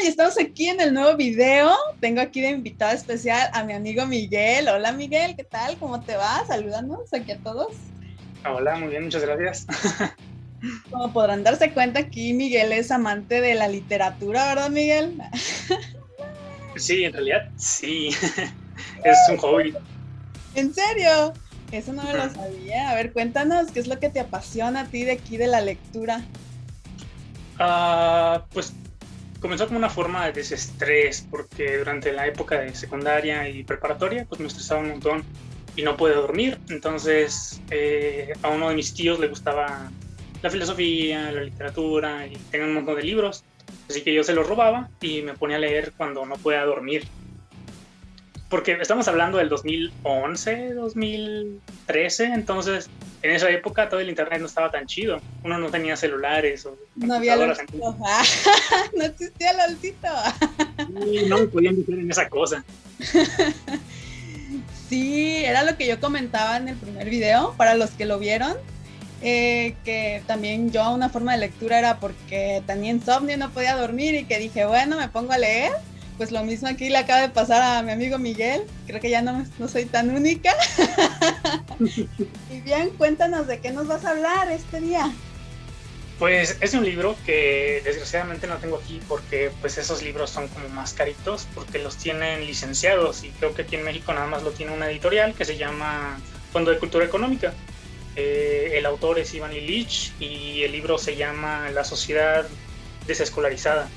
Y estamos aquí en el nuevo video. Tengo aquí de invitada especial a mi amigo Miguel. Hola Miguel, ¿qué tal? ¿Cómo te va? Salúdanos aquí a todos. Hola, muy bien, muchas gracias. Como podrán darse cuenta, aquí Miguel es amante de la literatura, ¿verdad, Miguel? Sí, en realidad, sí, es un hobby. ¿En serio? Eso no me lo Ujú. sabía. A ver, cuéntanos, ¿qué es lo que te apasiona a ti de aquí de la lectura? Pues comenzó como una forma de desestrés, porque durante la época de secundaria y preparatoria, pues me estresaba un montón y no podía dormir. Entonces, a uno de mis tíos le gustaba la filosofía, la literatura y tenía un montón de libros. Así que yo se los robaba y me ponía a leer cuando no podía dormir. Porque estamos hablando del 2011, 2013, entonces en esa época todo el internet no estaba tan chido. Uno no tenía celulares o No había computadoras, LOLcito. entonces No existía LOLcito. sí, no me podían meter en esa cosa. Sí, era lo que yo comentaba en el primer video, para los que lo vieron, que también yo una forma de lectura era porque tenía insomnio, no podía dormir y que dije, bueno, me pongo a leer. Pues lo mismo aquí le acaba de pasar a mi amigo Miguel, creo que ya no soy tan única. Y bien, cuéntanos de qué nos vas a hablar este día. Pues es un libro que desgraciadamente no tengo aquí porque pues esos libros son como más caritos porque los tienen licenciados y creo que aquí en México nada más lo tiene una editorial que se llama Fondo de Cultura Económica. El autor es Ivan Illich y el libro se llama La sociedad desescolarizada.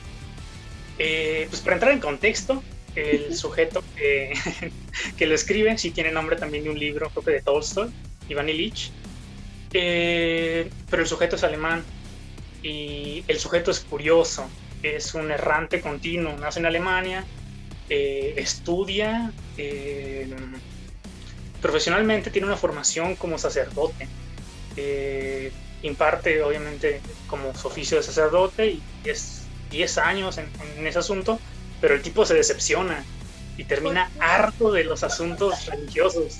Pues para entrar en contexto, el sujeto que lo escribe sí tiene nombre también de un libro, creo que de Tolstoy, Ivan Illich, pero el sujeto es alemán y el sujeto es curioso, es un errante continuo, nace en Alemania, estudia, profesionalmente tiene una formación como sacerdote, imparte obviamente como su oficio de sacerdote y es 10 años en ese asunto, pero el tipo se decepciona y termina harto de los asuntos religiosos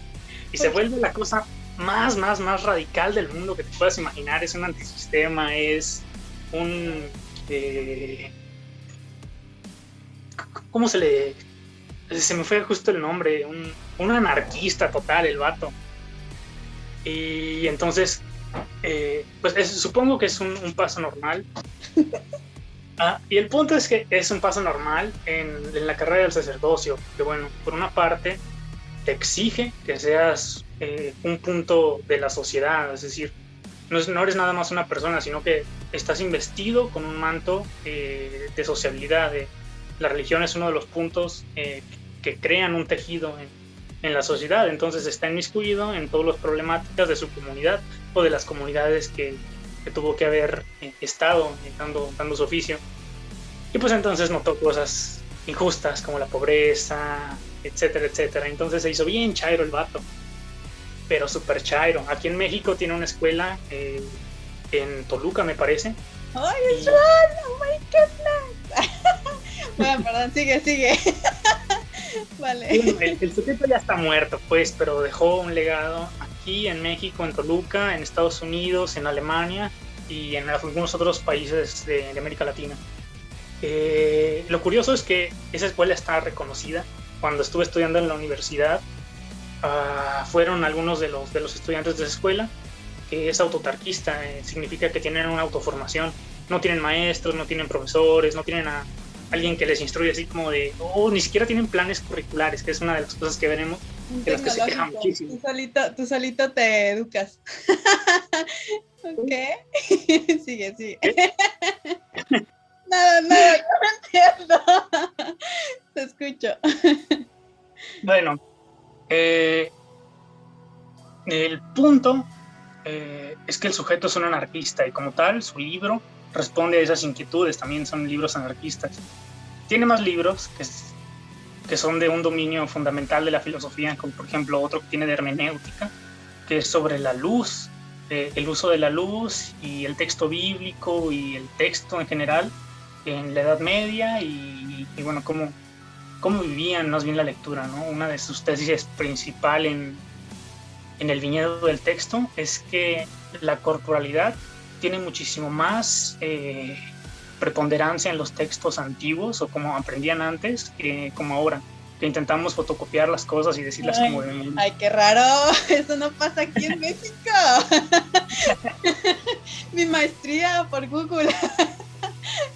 y se vuelve la cosa más radical del mundo que te puedas imaginar. Es un antisistema, es un... ¿Cómo se le...? Se me fue justo el nombre, un anarquista total el vato. Y entonces, pues supongo que es un paso normal. Y el punto es que es un paso normal en la carrera del sacerdocio, que bueno, por una parte te exige que seas un punto de la sociedad, es decir, no eres nada más una persona, sino que estás investido con un manto de sociabilidad. La religión es uno de los puntos que crean un tejido en la sociedad, entonces está inmiscuido en todas las problemáticas de su comunidad o de las comunidades que tuvo que haber estado dando su oficio. Y pues entonces notó cosas injustas como la pobreza, etcétera, etcétera. Entonces se hizo bien chairo el vato, pero súper chairo. Aquí en México tiene una escuela en Toluca, me parece. ¡Ay, es Y Ron! ¡Oh my goodness! Bueno, perdón, sigue. Vale. el sujeto ya está muerto, pues, pero dejó un legado aquí en México, en Toluca, en Estados Unidos, en Alemania y en algunos otros países de América Latina. Lo curioso es que esa escuela está reconocida. Cuando estuve estudiando en la universidad, fueron algunos de los estudiantes de esa escuela, que es autotarquista, significa que tienen una autoformación, no tienen maestros, no tienen profesores, no tienen a alguien que les instruye así como de, ni siquiera tienen planes curriculares, que es una de las cosas que veremos, Un de las que se quejan tecnológico. muchísimo. Tú solito te educas. Ok. Sigue. ¿Eh? Nada, yo no entiendo. Te escucho. Bueno, el punto es que el sujeto es un anarquista y como tal su libro responde a esas inquietudes, también son libros anarquistas. Tiene más libros que son de un dominio fundamental de la filosofía, como por ejemplo otro que tiene de hermenéutica, que es sobre la luz, el uso de la luz y el texto bíblico y el texto en general en la Edad Media y bueno, cómo vivían más bien la lectura, ¿no? Una de sus tesis principal en el viñedo del texto es que la corporalidad tiene muchísimo más preponderancia en los textos antiguos o como aprendían antes que como ahora, que intentamos fotocopiar las cosas y decirlas como de... Ay, qué raro, eso no pasa aquí en México. Mi maestría por Google,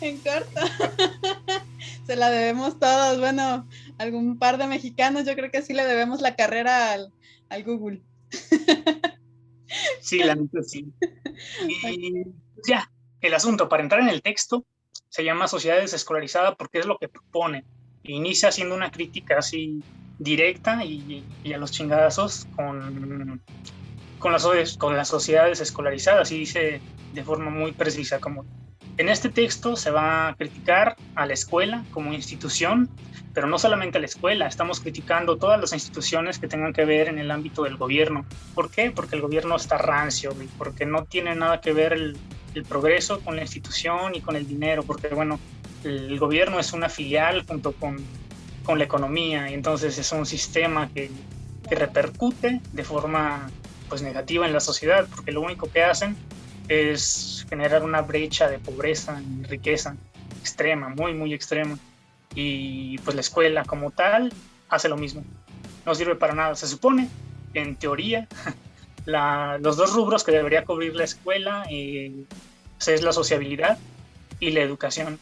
en corto. Se la debemos todos, bueno, algún par de mexicanos, yo creo que sí le debemos la carrera al Google. Sí, la neta sí. Y ya, el asunto, para entrar en el texto, se llama Sociedad Desescolarizada porque es lo que propone. Inicia haciendo una crítica así directa y a los chingadazos con las sociedades escolarizadas, y dice de forma muy precisa como en este texto se va a criticar a la escuela como institución, pero no solamente a la escuela, estamos criticando todas las instituciones que tengan que ver en el ámbito del gobierno. ¿Por qué? Porque el gobierno está rancio, porque no tiene nada que ver el progreso con la institución y con el dinero, porque bueno, el gobierno es una filial junto con la economía, y entonces es un sistema que repercute de forma pues negativa en la sociedad, porque lo único que hacen es generar una brecha de pobreza y riqueza extrema, muy, muy extrema. Y pues la escuela como tal hace lo mismo. No sirve para nada. Se supone, en teoría, los dos rubros que debería cubrir la escuela es la sociabilidad y la educación.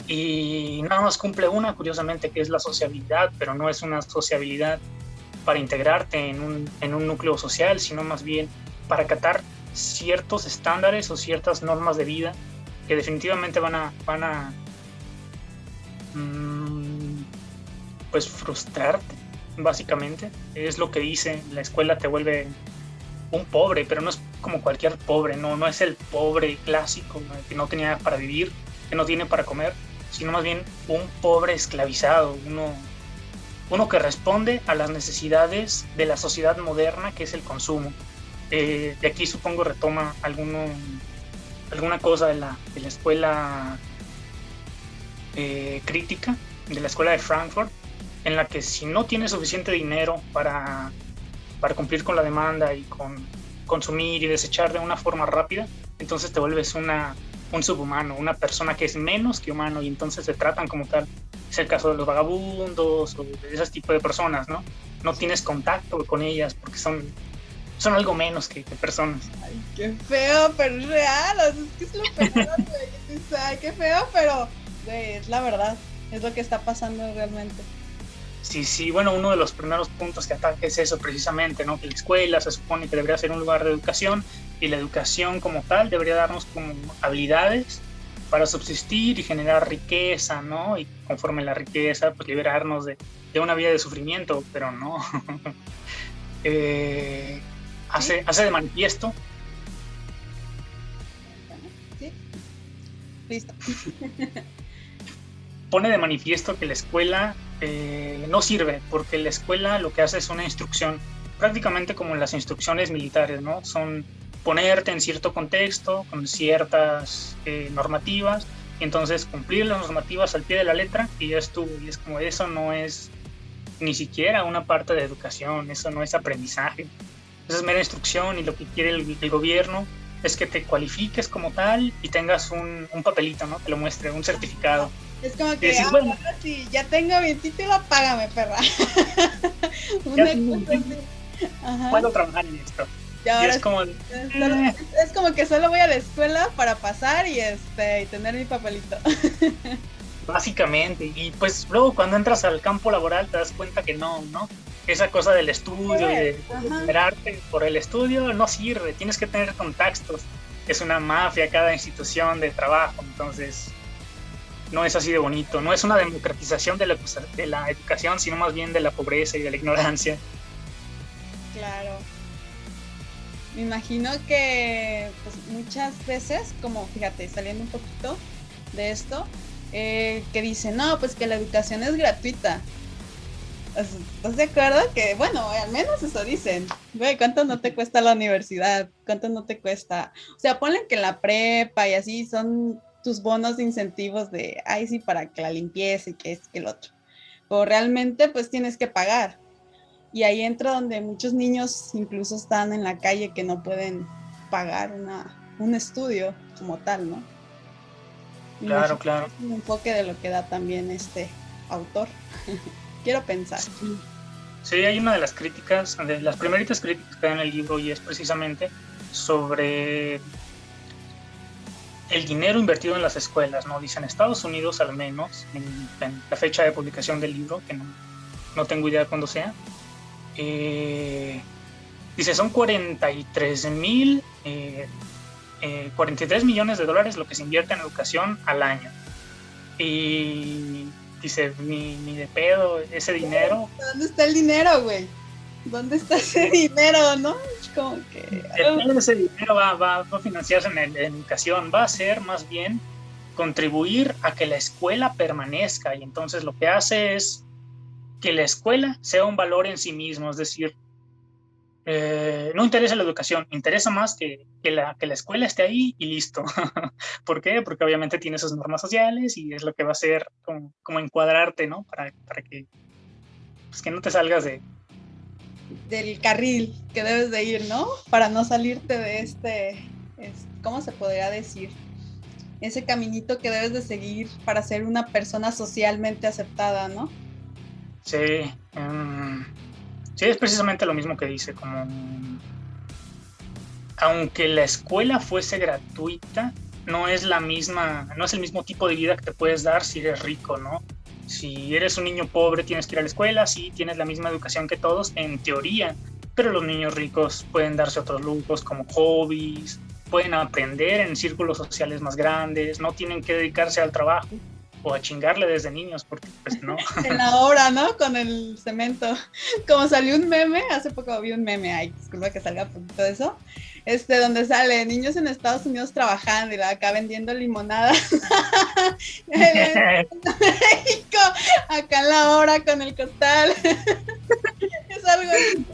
Y nada más cumple una, curiosamente, que es la sociabilidad, pero no es una sociabilidad para integrarte en un núcleo social, sino más bien para acatar ciertos estándares o ciertas normas de vida que definitivamente van a pues frustrarte, básicamente. Es lo que dice, la escuela te vuelve un pobre, pero no es como cualquier pobre, no es el pobre clásico, ¿no? Que no tenía para vivir, que no tiene para comer, sino más bien un pobre esclavizado, uno que responde a las necesidades de la sociedad moderna, que es el consumo. De aquí supongo retoma alguna cosa de la escuela crítica, de la escuela de Frankfurt, en la que si no tienes suficiente dinero para cumplir con la demanda y con consumir y desechar de una forma rápida, entonces te vuelves un subhumano, una persona que es menos que humano, y entonces te tratan como tal. Es el caso de los vagabundos o de ese tipo de personas, ¿no? No tienes contacto con ellas porque son algo menos que personas. Ay, qué feo, pero es real, o sea, es que es lo peor, güey. Ay, qué feo, pero güey, es la verdad, es lo que está pasando realmente. Sí, bueno, uno de los primeros puntos que ataca es eso precisamente, ¿no? Que la escuela se supone que debería ser un lugar de educación, y la educación como tal debería darnos como habilidades para subsistir y generar riqueza, ¿no? Y conforme la riqueza, pues liberarnos de una vida de sufrimiento, pero no. Hace de manifiesto. ¿Sí? Listo. Pone de manifiesto que la escuela no sirve, porque la escuela lo que hace es una instrucción, prácticamente como las instrucciones militares, ¿no? Son ponerte en cierto contexto, con ciertas normativas, y entonces cumplir las normativas al pie de la letra, y ya estuvo. Y es como, eso no es ni siquiera una parte de educación, eso no es aprendizaje, eso es mera instrucción, y lo que quiere el gobierno es que te cualifiques como tal y tengas un papelito, ¿no? Que lo muestre, un certificado. Es como que, decir, bueno, ahora sí, ya tengo mi título, págame, perra. Puedo trabajar en esto. Y ahora es como, es como que solo voy a la escuela para pasar y tener mi papelito. Básicamente, y pues luego cuando entras al campo laboral te das cuenta que no, esa cosa del estudio y de esperarte por el estudio no sirve, tienes que tener contactos, es una mafia cada institución de trabajo, entonces no es así de bonito, no es una democratización de la educación, sino más bien de la pobreza y de la ignorancia. Claro. Me imagino que pues, muchas veces, como fíjate, saliendo un poquito de esto, que dicen, no, pues que la educación es gratuita. ¿Estás de acuerdo? Que, bueno, al menos eso dicen. Güey, ¿cuánto no te cuesta la universidad? ¿Cuánto no te cuesta? O sea, ponle que la prepa y así son tus bonos de incentivos de, ay, sí, para que la limpieza y que es que el otro. Pero realmente, pues tienes que pagar. Y ahí entra donde muchos niños incluso están en la calle que no pueden pagar un estudio como tal, ¿no? Me Claro, imagino que claro. es un enfoque de lo que da también este autor. Quiero pensar. Sí. Sí, hay una de las críticas, de las primeritas críticas que da en el libro, y es precisamente sobre el dinero invertido en las escuelas, ¿no? Dice, en Estados Unidos, al menos, en la fecha de publicación del libro, que no tengo idea de cuándo sea, dice, son 43 millones de dólares lo que se invierte en educación al año. Y dice, ni de pedo, ese dinero. ¿Dónde está el dinero, güey? ¿Dónde está ese dinero, no? Es como que... Ese dinero va a financiarse en educación, va a ser más bien contribuir a que la escuela permanezca, y entonces lo que hace es que la escuela sea un valor en sí mismo, es decir, no interesa la educación, interesa más que la escuela esté ahí y listo. ¿Por qué? Porque obviamente tiene sus normas sociales y es lo que va a hacer como encuadrarte, ¿no? Para que, pues, que no te salgas del carril que debes de ir, ¿no? Para no salirte de ¿cómo se podría decir? Ese caminito que debes de seguir para ser una persona socialmente aceptada, ¿no? Sí, sí, es precisamente lo mismo que dice, como aunque la escuela fuese gratuita, no es el mismo tipo de vida que te puedes dar si eres rico, ¿no? Si eres un niño pobre, tienes que ir a la escuela, sí, tienes la misma educación que todos, en teoría, pero los niños ricos pueden darse otros lujos como hobbies, pueden aprender en círculos sociales más grandes, no tienen que dedicarse al trabajo o a chingarle desde niños, porque pues no. En la obra, ¿no? Con el cemento. Como salió un meme, hace poco vi un meme, ay, disculpa que salga poquito de eso, donde sale niños en Estados Unidos trabajando y acá vendiendo limonadas. En México, acá en la obra con el costal. Es algo así.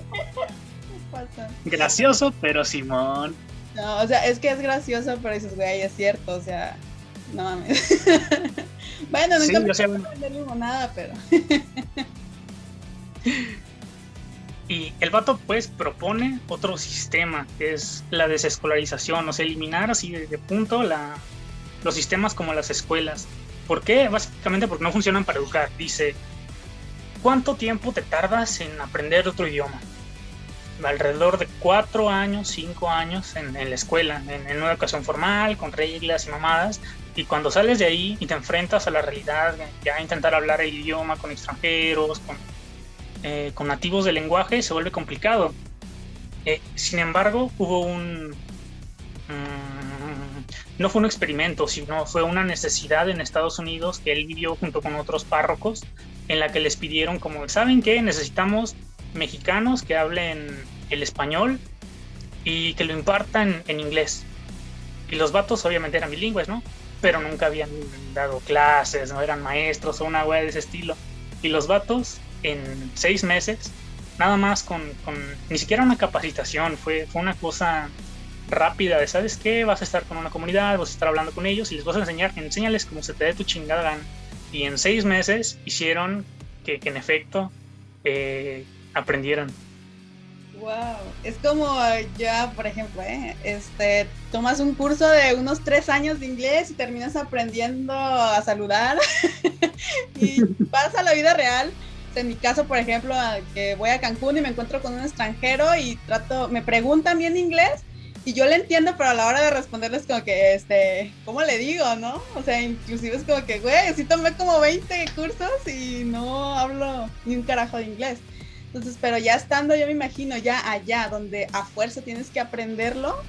Gracioso, pero Simón. No, o sea, es que es gracioso, pero dices, güey, es cierto, o sea, no mames. Bueno, nunca me voy a vender limonada, pero... Y el vato pues propone otro sistema, que es la desescolarización, o sea, eliminar así de punto los sistemas como las escuelas. ¿Por qué? Básicamente porque no funcionan para educar. Dice, ¿cuánto tiempo te tardas en aprender otro idioma? Alrededor de 4 años, 5 años en la escuela, en una educación formal, con reglas y mamadas. Y cuando sales de ahí y te enfrentas a la realidad, ya intentar hablar el idioma con extranjeros, con nativos del lenguaje, se vuelve complicado. Sin embargo, no fue un experimento, sino fue una necesidad en Estados Unidos que él vivió junto con otros párrocos, en la que les pidieron como, ¿saben qué? Necesitamos mexicanos que hablen el español y que lo impartan en inglés. Y los vatos obviamente eran bilingües, ¿no? Pero nunca habían dado clases, no eran maestros o una wea de ese estilo. Y los vatos en 6 meses, nada más con ni siquiera una capacitación, fue una cosa rápida de, ¿sabes qué? Vas a estar con una comunidad, vas a estar hablando con ellos y les vas a enséñales como se te dé tu chingada gana. Y en 6 meses hicieron que en efecto aprendieran. Wow, es como ya, por ejemplo, tomas un curso de unos 3 años de inglés y terminas aprendiendo a saludar y vas a la vida real. En mi caso, por ejemplo, que voy a Cancún y me encuentro con un extranjero y me preguntan bien inglés y yo le entiendo, pero a la hora de responderles como que, ¿cómo le digo, no? O sea, inclusive es como que, güey, sí tomé como 20 cursos y no hablo ni un carajo de inglés. Entonces, pero ya estando, yo me imagino, ya allá, donde a fuerza tienes que aprenderlo,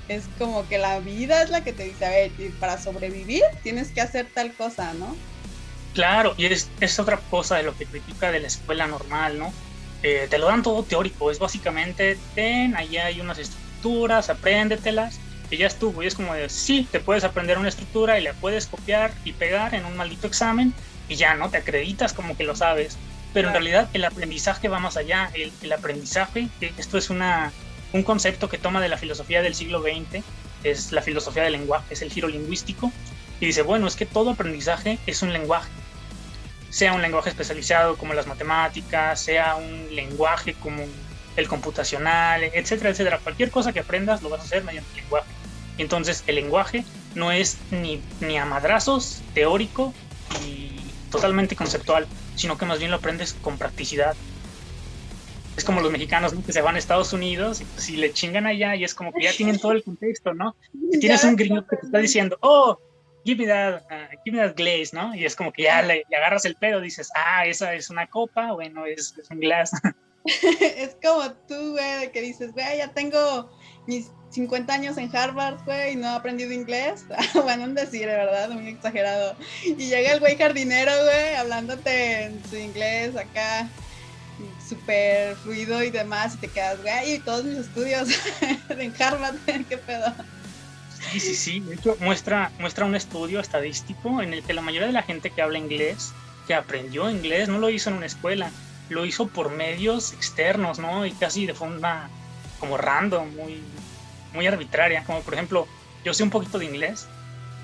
es como que la vida es la que te dice, a ver, para sobrevivir tienes que hacer tal cosa, ¿no? Claro, y es otra cosa de lo que critica de la escuela normal, ¿no? Te lo dan todo teórico, es básicamente, allá hay unas estructuras, apréndetelas, y ya estuvo, y es como de, sí, te puedes aprender una estructura y la puedes copiar y pegar en un maldito examen, y ya, ¿no? Te acreditas como que lo sabes. Pero en realidad el aprendizaje va más allá. El aprendizaje, esto es un concepto que toma de la filosofía del siglo XX, es la filosofía del lenguaje, es el giro lingüístico, y dice, bueno, es que todo aprendizaje es un lenguaje, sea un lenguaje especializado como las matemáticas, sea un lenguaje como el computacional, etcétera, etcétera. Cualquier cosa que aprendas lo vas a hacer mediante el lenguaje. Entonces el lenguaje no es ni a madrazos teórico y totalmente conceptual, sino que más bien lo aprendes con practicidad. Es como los mexicanos, ¿no? Que se van a Estados Unidos y pues, si le chingan allá y es como que ya tienen todo el contexto, ¿no? Si tienes un gringo que te está diciendo, oh, give me that glaze, ¿no? Y es como que ya le agarras el pedo, dices, esa es una copa, bueno, es un glass. Es como tú, güey, de que dices, güey, ya tengo mis 50 años en Harvard, güey, y no he aprendido inglés. Bueno, un decir, de verdad, muy exagerado. Y llega el güey jardinero, güey, hablándote en su inglés acá, súper fluido y demás, y te quedas, güey, y todos mis estudios en Harvard, ¿qué pedo? Sí. De hecho, muestra un estudio estadístico en el que la mayoría de la gente que habla inglés, que aprendió inglés, no lo hizo en una escuela, lo hizo por medios externos, ¿no? Y casi de forma como random, muy arbitraria. Como por ejemplo, yo sé un poquito de inglés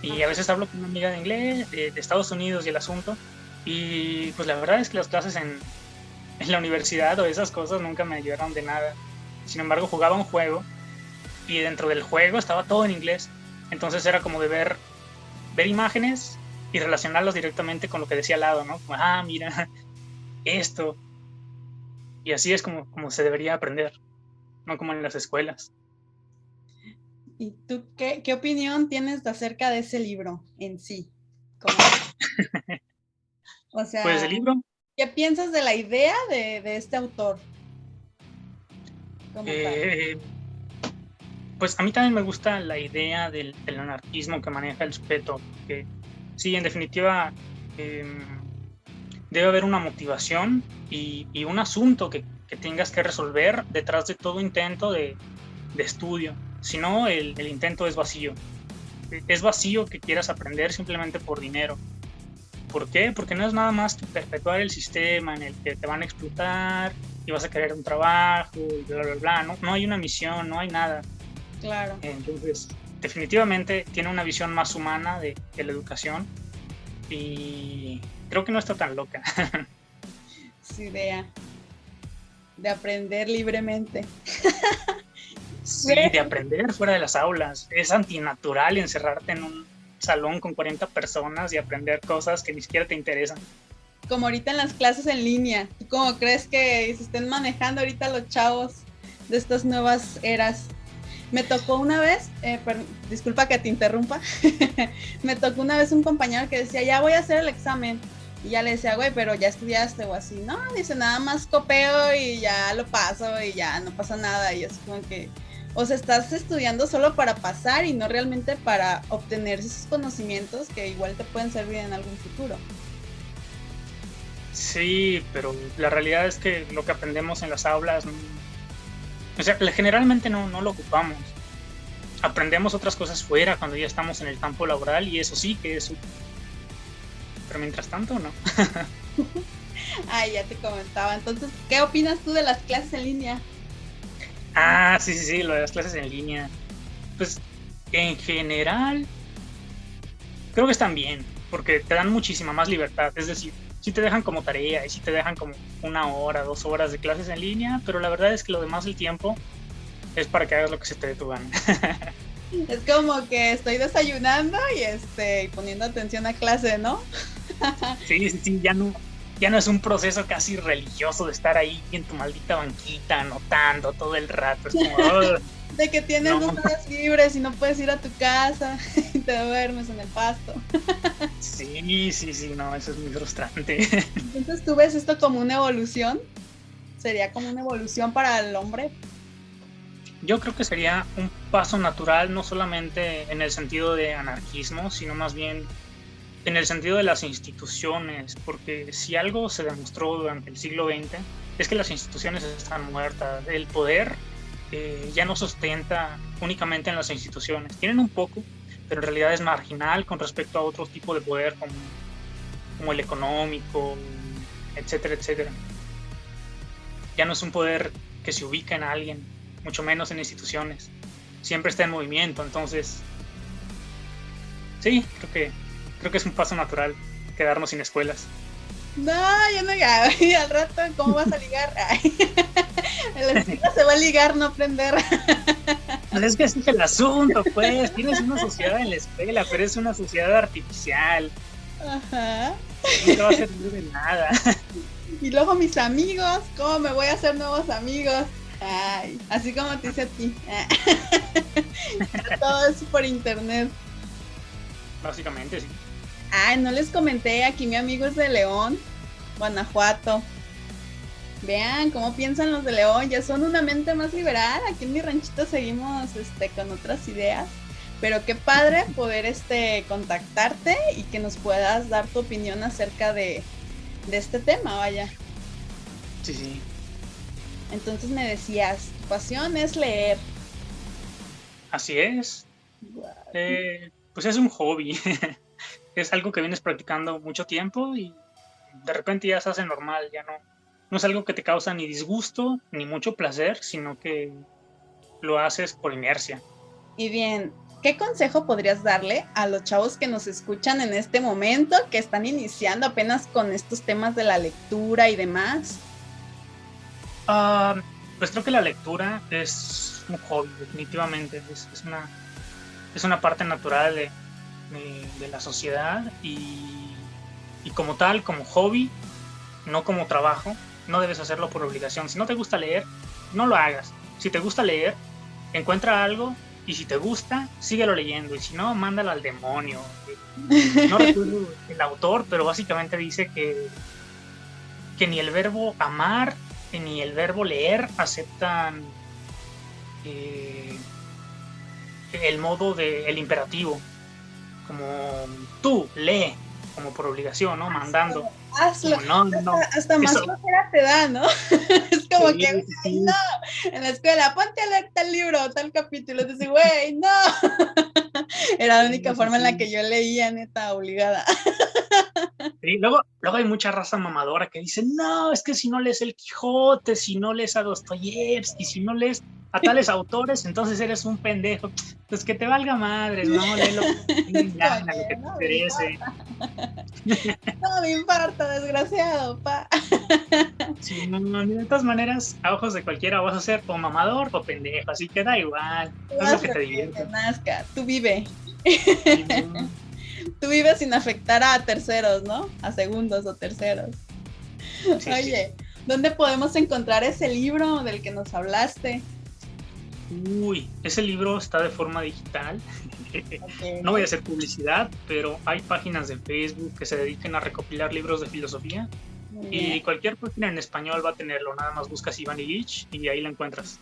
y a veces hablo con una amiga de inglés de Estados Unidos y el asunto. Y pues la verdad es que las clases en la universidad o esas cosas nunca me ayudaron de nada. Sin embargo, jugaba un juego y dentro del juego estaba todo en inglés. Entonces era como de ver imágenes y relacionarlos directamente con lo que decía al lado, ¿no? Como, mira, esto. Y así es como se debería aprender, no como en las escuelas. ¿Y tú qué opinión tienes acerca de ese libro en sí? O sea, Pues el libro, ¿qué piensas de la idea de este autor? pues a mí también me gusta la idea del anarquismo que maneja el sujeto, que sí, en definitiva, debe haber una motivación y un asunto que tengas que resolver detrás de todo intento de estudio. Si no, el intento es vacío. Es vacío que quieras aprender simplemente por dinero. ¿Por qué? Porque no es nada más que perpetuar el sistema en el que te van a explotar y vas a querer un trabajo y bla, bla, bla. No hay una misión, no hay nada. Claro. Entonces, definitivamente tiene una visión más humana de la educación y creo que no está tan loca. Su idea de aprender libremente. Sí, de aprender fuera de las aulas. Es antinatural encerrarte en un salón con 40 personas y aprender cosas que ni siquiera te interesan. Como ahorita en las clases en línea. ¿Tú cómo crees que se estén manejando ahorita los chavos de estas nuevas eras? Me tocó una vez, disculpa que te interrumpa, me tocó una vez un compañero que decía, ya voy a hacer el examen. Y ya le decía, güey, pero ya estudiaste o así. No, dice, nada más copio y ya lo paso y ya no pasa nada. Y es como que, o sea, estás estudiando solo para pasar y no realmente para obtener esos conocimientos que igual te pueden servir en algún futuro. Sí, pero la realidad es que lo que aprendemos en las aulas, o sea, generalmente no lo ocupamos. Aprendemos otras cosas fuera cuando ya estamos en el campo laboral y eso sí que es útil. Pero mientras tanto, no. Ya te comentaba. Entonces, ¿qué opinas tú de las clases en línea? Sí, lo de las clases en línea. Pues, en general, creo que están bien, porque te dan muchísima más libertad. Es decir, sí te dejan como tarea y sí te dejan como 1 hora, 2 horas de clases en línea, pero la verdad es que lo demás del tiempo es para que hagas lo que se te dé tu gana. Es como que estoy desayunando y poniendo atención a clase, ¿no? Sí, ya no es un proceso casi religioso de estar ahí en tu maldita banquita anotando todo el rato. Es como, de que tienes 2 horas libres y no puedes ir a tu casa y te duermes en el pasto. Sí, no, eso es muy frustrante. Entonces, ¿tú ves esto como una evolución? ¿Sería como una evolución para el hombre? Yo creo que sería un paso natural, no solamente en el sentido de anarquismo, sino más bien en el sentido de las instituciones, porque si algo se demostró durante el siglo XX es que las instituciones están muertas. El poder ya no sustenta únicamente en las instituciones. Tienen un poco, pero en realidad es marginal con respecto a otro tipo de poder como el económico, etcétera, etcétera. Ya no es un poder que se ubica en alguien, mucho menos en instituciones. Siempre está en movimiento, entonces sí, creo que es un paso natural quedarnos sin escuelas. No, yo no, al rato, ¿cómo vas a ligar? La escuela se va a ligar, no aprender. Pues es que así es el asunto, pues. Tienes una sociedad en la escuela, pero es una sociedad artificial. Ajá. No te va a servir de nada. Y luego mis amigos, ¿cómo me voy a hacer nuevos amigos? Ay, así como te hice a ti. Todo es por internet. Básicamente, sí. Ay, no les comenté, aquí mi amigo es de León, Guanajuato. Vean cómo piensan los de León, ya son una mente más liberal. Aquí en mi ranchito seguimos con otras ideas. Pero qué padre poder contactarte y que nos puedas dar tu opinión acerca de este tema, vaya. Sí, sí. Entonces me decías, tu pasión es leer. Así es. Pues es un hobby. Es algo que vienes practicando mucho tiempo y de repente ya se hace normal, ya no es algo que te causa ni disgusto ni mucho placer, sino que lo haces por inercia. Y bien, ¿qué consejo podrías darle a los chavos que nos escuchan en este momento, que están iniciando apenas con estos temas de la lectura y demás? Pues creo que la lectura es un hobby, definitivamente. Es una parte natural de la sociedad y como tal, como hobby, no como trabajo, no debes hacerlo por obligación. Si no te gusta leer, no lo hagas. Si te gusta leer, encuentra algo y si te gusta, síguelo leyendo y si no, mándalo al demonio. No recuerdo el autor, pero básicamente dice que ni el verbo amar ni el verbo leer aceptan el modo el imperativo, como tú lee, como por obligación, ¿no? Mandando. Hazlo. Como, no. Hasta más flojera te da, ¿no? Es como sí, que, sí. no, en la escuela, ponte a leer tal libro, tal capítulo. Dices, güey, no. Era la única forma en la que yo leía, neta, obligada. Sí, luego hay mucha raza mamadora que dice, no, es que si no lees el Quijote, si no lees a Dostoyevsky, si no lees a tales autores, entonces eres un pendejo. Pues que te valga madre, no, léelo lo que te interese. No me importa, desgraciado, pa. Sí, no, de todas maneras, a ojos de cualquiera vas a ser o mamador o pendejo, así que da igual, haz lo que te divierta. Nazca, tú vive. Sí, no. Tú vives sin afectar a terceros, ¿no? A segundos o terceros. Sí, oye, sí. ¿Dónde podemos encontrar ese libro del que nos hablaste? Uy, ese libro está de forma digital. Okay. No voy a hacer publicidad, pero hay páginas de Facebook que se dediquen a recopilar libros de filosofía. Y cualquier página en español va a tenerlo. Nada más buscas Iván Ilich y ahí la encuentras.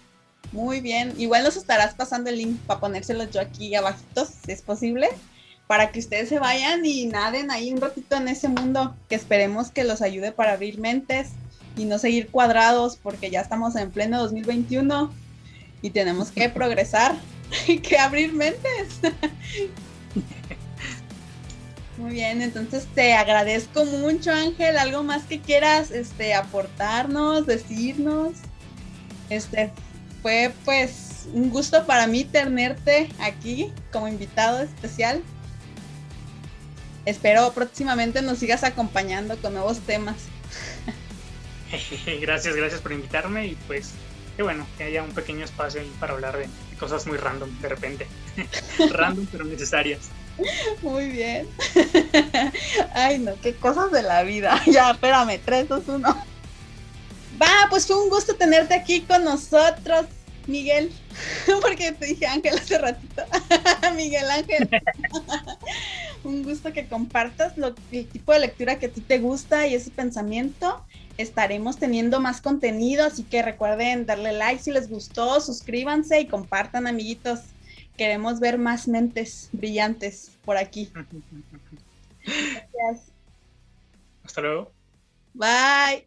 Muy bien. Igual nos estarás pasando el link para ponérselos yo aquí abajito, si es posible, para que ustedes se vayan y naden ahí un ratito en ese mundo, que esperemos que los ayude para abrir mentes y no seguir cuadrados, porque ya estamos en pleno 2021 y tenemos que progresar y que abrir mentes. Muy bien, entonces te agradezco mucho, Ángel. ¿Algo más que quieras aportarnos, decirnos? Fue pues un gusto para mí tenerte aquí como invitado especial. Espero próximamente nos sigas acompañando con nuevos temas. Gracias por invitarme y pues qué bueno que haya un pequeño espacio ahí para hablar de cosas muy random de repente. Random pero necesarias. Muy bien. Ay, no, qué cosas de la vida. Ya, espérame, 3, 2, 1. Va, pues fue un gusto tenerte aquí con nosotros, Miguel. Porque te dije Ángel hace ratito. Miguel Ángel. Un gusto que compartas el tipo de lectura que a ti te gusta y ese pensamiento. Estaremos teniendo más contenido, así que recuerden darle like si les gustó, suscríbanse y compartan, amiguitos. Queremos ver más mentes brillantes por aquí. Gracias. Hasta luego. Bye.